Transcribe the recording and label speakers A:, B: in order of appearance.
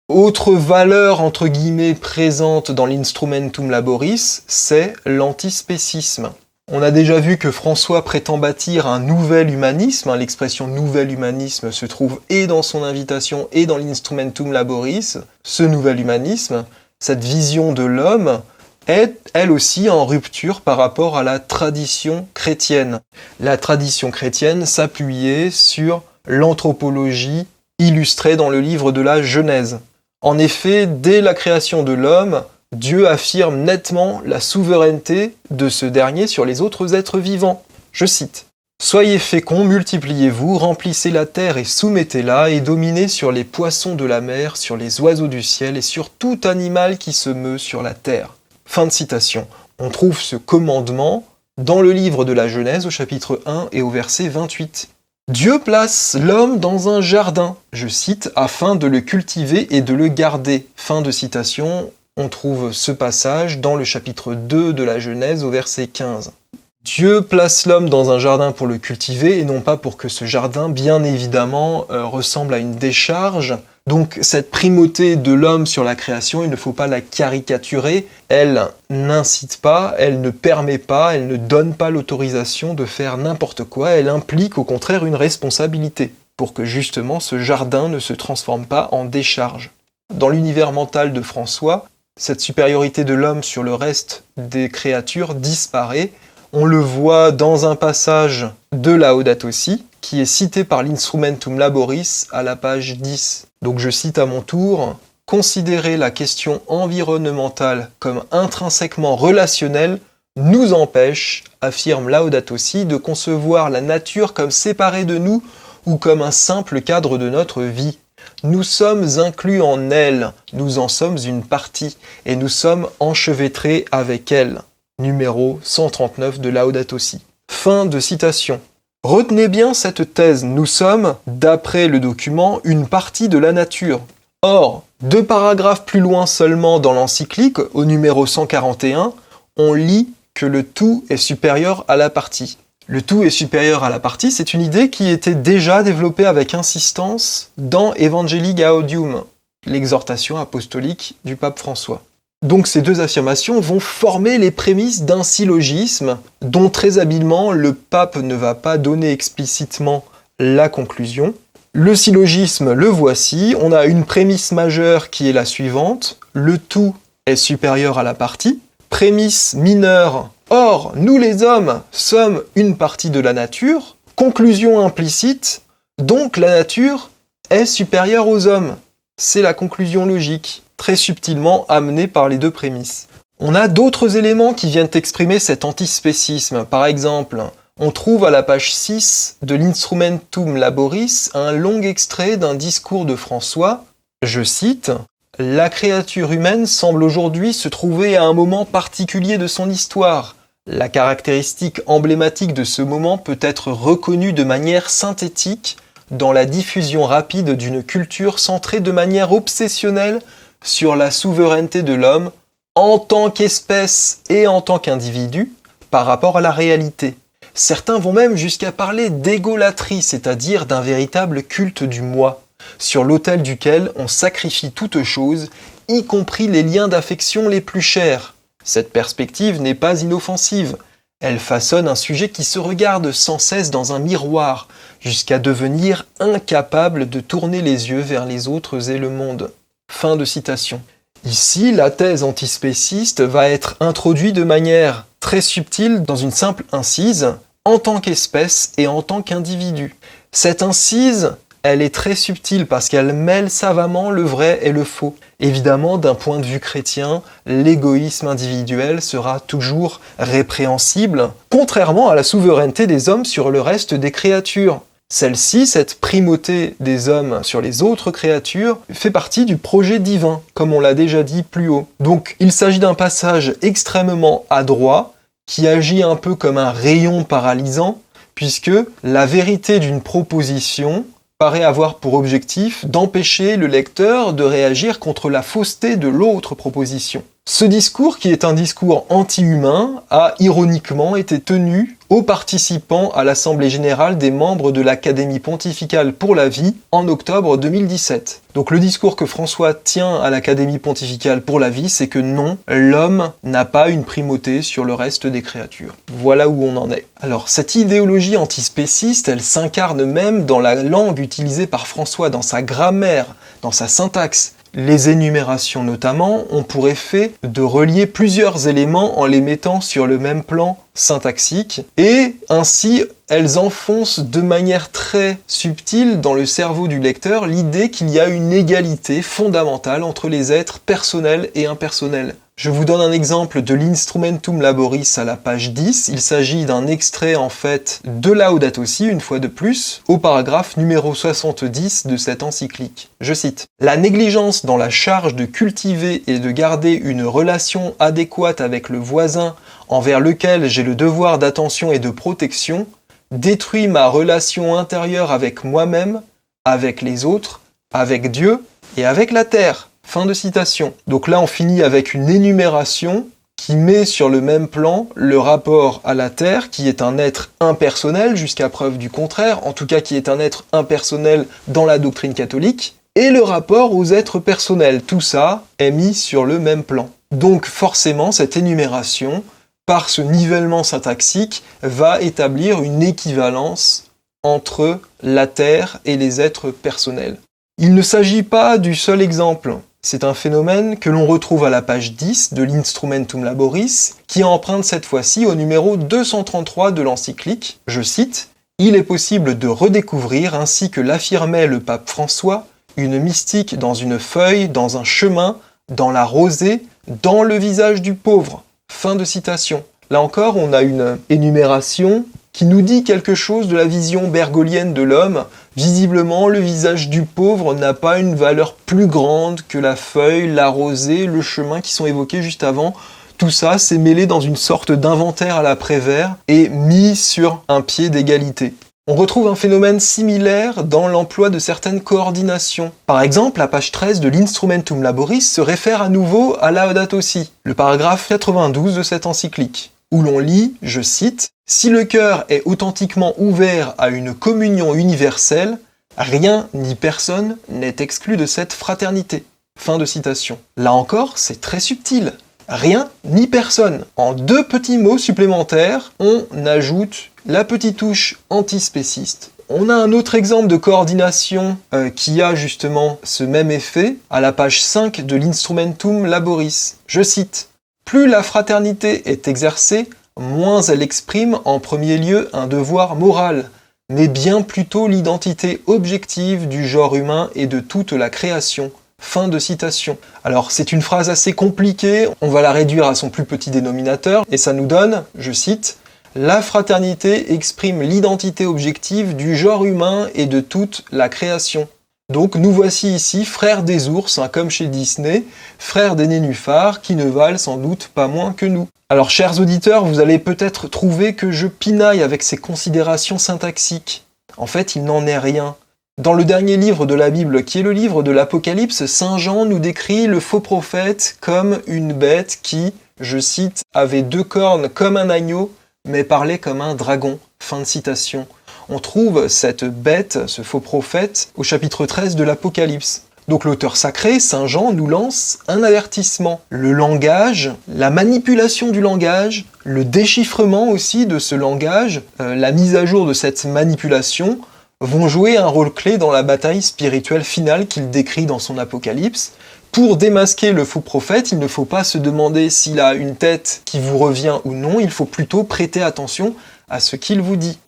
A: Autre valeur entre guillemets présente dans l'Instrumentum Laboris, c'est l'antispécisme. On a déjà vu que François prétend bâtir un nouvel humanisme, l'expression nouvel humanisme se trouve et dans son invitation et dans l'Instrumentum Laboris. Ce nouvel humanisme, cette vision de l'homme, est elle aussi en rupture par rapport à la tradition chrétienne. La tradition chrétienne s'appuyait sur l'anthropologie illustrée dans le livre de la Genèse. En effet, dès la création de l'homme, Dieu affirme nettement la souveraineté de ce dernier sur les autres êtres vivants. Je cite : « Soyez féconds, multipliez-vous, remplissez la terre et soumettez-la, et dominez sur les poissons de la mer, sur les oiseaux du ciel et sur tout animal qui se meut sur la terre. » Fin de citation. On trouve ce commandement dans le livre de la Genèse au chapitre 1 et au verset 28. Dieu place l'homme dans un jardin, je cite, afin de le cultiver et de le garder. Fin de citation. On trouve ce passage dans le chapitre 2 de la Genèse au verset 15. Dieu place l'homme dans un jardin pour le cultiver et non pas pour que ce jardin, bien évidemment, ressemble à une décharge. Donc cette primauté de l'homme sur la création, il ne faut pas la caricaturer. Elle n'incite pas, elle ne permet pas, elle ne donne pas l'autorisation de faire n'importe quoi. Elle implique au contraire une responsabilité pour que justement ce jardin ne se transforme pas en décharge. Dans l'univers mental de François, cette supériorité de l'homme sur le reste des créatures disparaît. On le voit dans un passage de Laudato Si, qui est cité par l'Instrumentum Laboris à la page 10. Donc je cite à mon tour : « Considérer la question environnementale comme intrinsèquement relationnelle nous empêche, affirme Laudato Si, de concevoir la nature comme séparée de nous ou comme un simple cadre de notre vie. Nous sommes inclus en elle, nous en sommes une partie, et nous sommes enchevêtrés avec elle. » Numéro 139 de Laudato Si. Fin de citation. Retenez bien cette thèse, nous sommes, d'après le document, une partie de la nature. Or, 2 paragraphes plus loin seulement dans l'encyclique, au numéro 141, on lit que le tout est supérieur à la partie. Le tout est supérieur à la partie, c'est une idée qui était déjà développée avec insistance dans Evangelii Gaudium, l'exhortation apostolique du pape François. Donc ces 2 affirmations vont former les prémices d'un syllogisme dont très habilement le pape ne va pas donner explicitement la conclusion. Le syllogisme, le voici, on a une prémisse majeure qui est la suivante, le tout est supérieur à la partie. Prémisse mineure, or nous les hommes sommes une partie de la nature. Conclusion implicite, donc la nature est supérieure aux hommes. C'est la conclusion logique, très subtilement amenée par les 2 prémices. On a d'autres éléments qui viennent exprimer cet antispécisme. Par exemple, on trouve à la page 6 de l'Instrumentum Laboris un long extrait d'un discours de François. Je cite : « La créature humaine semble aujourd'hui se trouver à un moment particulier de son histoire. La caractéristique emblématique de ce moment peut être reconnue de manière synthétique dans la diffusion rapide d'une culture centrée de manière obsessionnelle sur la souveraineté de l'homme en tant qu'espèce et en tant qu'individu par rapport à la réalité. Certains vont même jusqu'à parler d'égolatrie, c'est-à-dire d'un véritable culte du moi, sur l'autel duquel on sacrifie toute chose, y compris les liens d'affection les plus chers. Cette perspective n'est pas inoffensive. Elle façonne un sujet qui se regarde sans cesse dans un miroir, jusqu'à devenir incapable de tourner les yeux vers les autres et le monde. » Fin de citation. Ici, la thèse antispéciste va être introduite de manière très subtile dans une simple incise, en tant qu'espèce et en tant qu'individu. Cette incise, elle est très subtile parce qu'elle mêle savamment le vrai et le faux. Évidemment, d'un point de vue chrétien, l'égoïsme individuel sera toujours répréhensible, contrairement à la souveraineté des hommes sur le reste des créatures. Celle-ci, cette primauté des hommes sur les autres créatures, fait partie du projet divin, comme on l'a déjà dit plus haut. Donc, il s'agit d'un passage extrêmement adroit, qui agit un peu comme un rayon paralysant, puisque la vérité d'une proposition paraît avoir pour objectif d'empêcher le lecteur de réagir contre la fausseté de l'autre proposition. Ce discours, qui est un discours anti-humain, a ironiquement été tenu aux participants à l'Assemblée générale des membres de l'Académie pontificale pour la vie en octobre 2017. Donc le discours que François tient à l'Académie pontificale pour la vie, c'est que non, l'homme n'a pas une primauté sur le reste des créatures. Voilà où on en est. Alors cette idéologie antispéciste, elle s'incarne même dans la langue utilisée par François, dans sa grammaire, dans sa syntaxe. Les énumérations notamment ont pour effet de relier plusieurs éléments en les mettant sur le même plan syntaxique, et ainsi elles enfoncent de manière très subtile dans le cerveau du lecteur l'idée qu'il y a une égalité fondamentale entre les êtres personnels et impersonnels. Je vous donne un exemple de l'Instrumentum Laboris à la page 10. Il s'agit d'un extrait en fait de Laudato Si, une fois de plus, au paragraphe numéro 70 de cette encyclique. Je cite : « La négligence dans la charge de cultiver et de garder une relation adéquate avec le voisin envers lequel j'ai le devoir d'attention et de protection détruit ma relation intérieure avec moi-même, avec les autres, avec Dieu et avec la terre. » Fin de citation. Donc là, on finit avec une énumération qui met sur le même plan le rapport à la Terre, qui est un être impersonnel, jusqu'à preuve du contraire, en tout cas qui est un être impersonnel dans la doctrine catholique, et le rapport aux êtres personnels. Tout ça est mis sur le même plan. Donc forcément, cette énumération, par ce nivellement syntaxique, va établir une équivalence entre la Terre et les êtres personnels. Il ne s'agit pas du seul exemple. C'est un phénomène que l'on retrouve à la page 10 de l'Instrumentum Laboris, qui emprunte cette fois-ci au numéro 233 de l'encyclique. Je cite : « Il est possible de redécouvrir, ainsi que l'affirmait le pape François, une mystique dans une feuille, dans un chemin, dans la rosée, dans le visage du pauvre. » Fin de citation. Là encore, on a une énumération qui nous dit quelque chose de la vision bergolienne de l'homme. Visiblement, le visage du pauvre n'a pas une valeur plus grande que la feuille, la rosée, le chemin qui sont évoqués juste avant. Tout ça s'est mêlé dans une sorte d'inventaire à la Prévert et mis sur un pied d'égalité. On retrouve un phénomène similaire dans l'emploi de certaines coordinations. Par exemple, la page 13 de l'Instrumentum Laboris se réfère à nouveau à Laudato Si, le paragraphe 92 de cette encyclique, où l'on lit, je cite, « Si le cœur est authentiquement ouvert à une communion universelle, rien ni personne n'est exclu de cette fraternité. » Fin de citation. Là encore, c'est très subtil. Rien ni personne. En deux petits mots supplémentaires, on ajoute la petite touche antispéciste. On a un autre exemple de coordination qui a justement ce même effet à la page 5 de l'Instrumentum Laboris. Je cite : « Plus la fraternité est exercée, moins elle exprime en premier lieu un devoir moral, mais bien plutôt l'identité objective du genre humain et de toute la création. » Fin de citation. Alors c'est une phrase assez compliquée, on va la réduire à son plus petit dénominateur, et ça nous donne, je cite, « La fraternité exprime l'identité objective du genre humain et de toute la création. » Donc nous voici ici, frères des ours, comme chez Disney, frères des nénuphars, qui ne valent sans doute pas moins que nous. Alors chers auditeurs, vous allez peut-être trouver que je pinaille avec ces considérations syntaxiques. En fait, il n'en est rien. Dans le dernier livre de la Bible, qui est le livre de l'Apocalypse, Saint Jean nous décrit le faux prophète comme une bête qui, je cite, avait 2 cornes comme un agneau, mais parlait comme un dragon. Fin de citation. On trouve cette bête, ce faux prophète, au chapitre 13 de l'Apocalypse. Donc l'auteur sacré, Saint Jean, nous lance un avertissement. Le langage, la manipulation du langage, le déchiffrement aussi de ce langage, la mise à jour de cette manipulation, vont jouer un rôle clé dans la bataille spirituelle finale qu'il décrit dans son Apocalypse. Pour démasquer le faux prophète, il ne faut pas se demander s'il a une tête qui vous revient ou non, il faut plutôt prêter attention à ce qu'il vous dit.